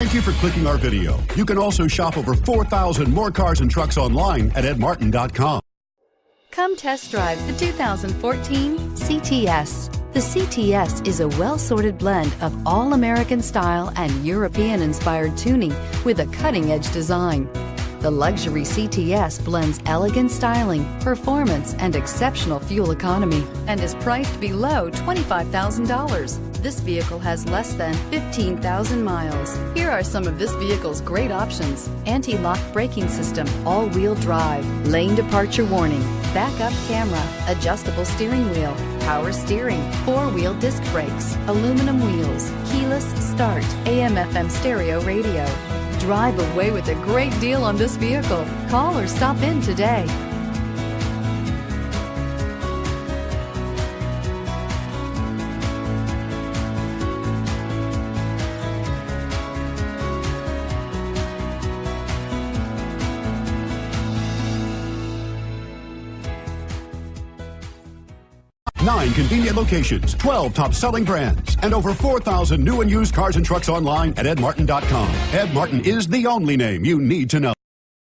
Thank you for clicking our video. You can also shop over 4,000 more cars and trucks online at edmartin.com. Come test drive the 2014 CTS. The CTS is a well-sorted blend of all-American style and European-inspired tuning with a cutting-edge design. The luxury CTS blends elegant styling, performance, and exceptional fuel economy and is priced below $25,000. This vehicle has less than 15,000 miles. Here are some of this vehicle's great options: anti-lock braking system, all-wheel drive, lane departure warning, backup camera, adjustable steering wheel, power steering, four-wheel disc brakes, aluminum wheels, keyless start, AM/FM stereo radio. Drive away with a great deal on this vehicle. Call or stop in today. Nine convenient locations, 12 top-selling brands, and over 4,000 new and used cars and trucks online at edmartin.com. Ed Martin is the only name you need to know.